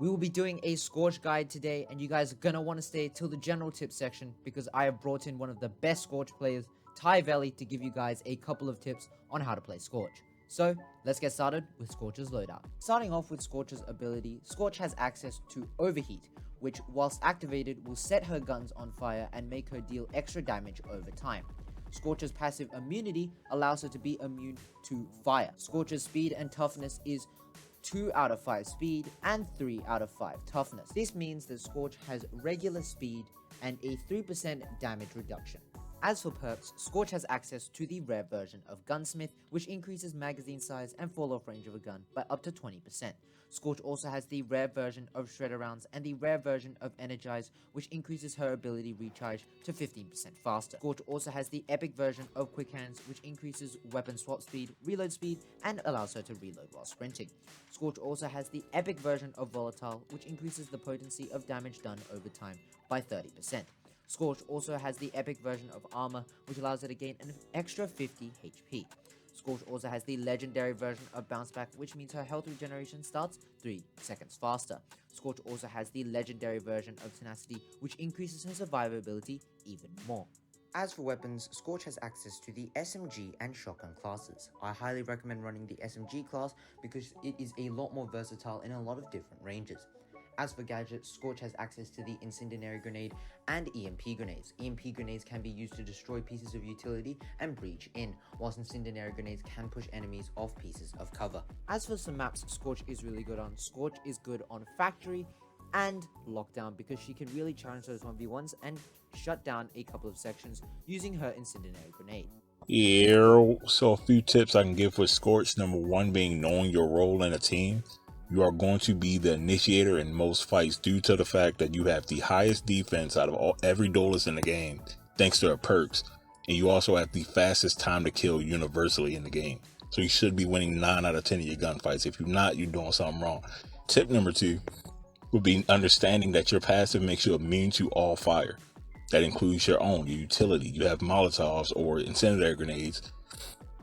We will be doing a Scorch guide today, and you guys are gonna want to stay till the general tips section because I have brought in one of the best Scorch players, TyxVelli, to give you guys a couple of tips on how to play Scorch. So, let's get started with Scorch's loadout. Starting off with Scorch's ability, Scorch has access to Overheat, which, whilst activated, will set her guns on fire and make her deal extra damage over time. Scorch's passive immunity allows her to be immune to fire. Scorch's speed and toughness is 2 out of 5 speed and 3 out of 5 toughness. This means that Scorch has regular speed and a 3% damage reduction. As for perks, Scorch has access to the rare version of Gunsmith, which increases magazine size and fall-off range of a gun by up to 20%. Scorch also has the rare version of Shredder rounds and the rare version of Energize, which increases her ability recharge to 15% faster. Scorch also has the epic version of Quick Hands, which increases weapon swap speed, reload speed, and allows her to reload while sprinting. Scorch also has the epic version of Volatile, which increases the potency of damage done over time by 30%. Scorch also has the epic version of Armor, which allows her to gain an extra 50 HP. Scorch also has the legendary version of Bounce Back, which means her health regeneration starts 3 seconds faster. Scorch also has the legendary version of Tenacity, which increases her survivability even more. As for weapons, Scorch has access to the SMG and Shotgun classes. I highly recommend running the SMG class because it is a lot more versatile in a lot of different ranges. As for gadgets, Scorch has access to the Incendiary Grenade and EMP Grenades. EMP Grenades can be used to destroy pieces of utility and breach in, whilst Incendiary Grenades can push enemies off pieces of cover. As for some maps Scorch is really good on, Scorch is good on Factory and Lockdown because she can really challenge those 1v1s and shut down a couple of sections using her Incendiary Grenade. Yeah, so a few tips I can give for Scorch. Number one being knowing your role in a team. You are going to be the initiator in most fights due to the fact that you have the highest defense out of every duelist in the game, thanks to her perks. And you also have the fastest time to kill universally in the game. So you should be winning 9 out of 10 of your gunfights. If you're not, you're doing something wrong. Tip number 2 would be understanding that your passive makes you immune to all fire. That includes your own, your utility. You have Molotovs or incendiary grenades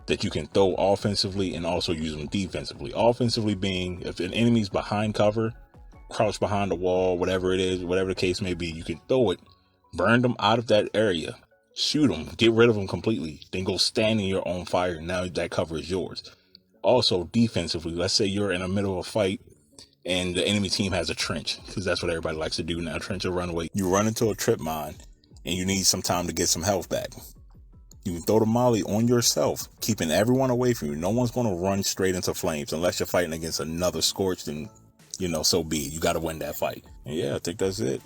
that you can throw offensively and also use them defensively. Offensively being, if an enemy's behind cover, crouch behind the wall, whatever it is, whatever the case may be, you can throw it, burn them out of that area, shoot them, get rid of them completely, then go stand in your own fire, and now that cover is yours. Also defensively, let's say you're in the middle of a fight and the enemy team has a trench, because that's what everybody likes to do now, trench or runaway. You run into a trip mine and you need some time to get some health back. You can throw the molly on yourself, keeping everyone away from you. No one's going to run straight into flames unless you're fighting against another Scorch, then, so be it. You got to win that fight. And yeah, I think that's it.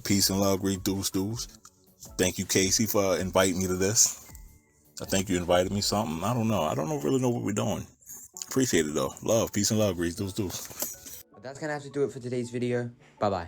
Peace and love, great dudes. Thank you, Casey, for inviting me to this. I think you invited me something. I don't know. I don't really know what we're doing. Appreciate it, though. Love, peace and love, great dudes. But that's going to have to do it for today's video. Bye-bye.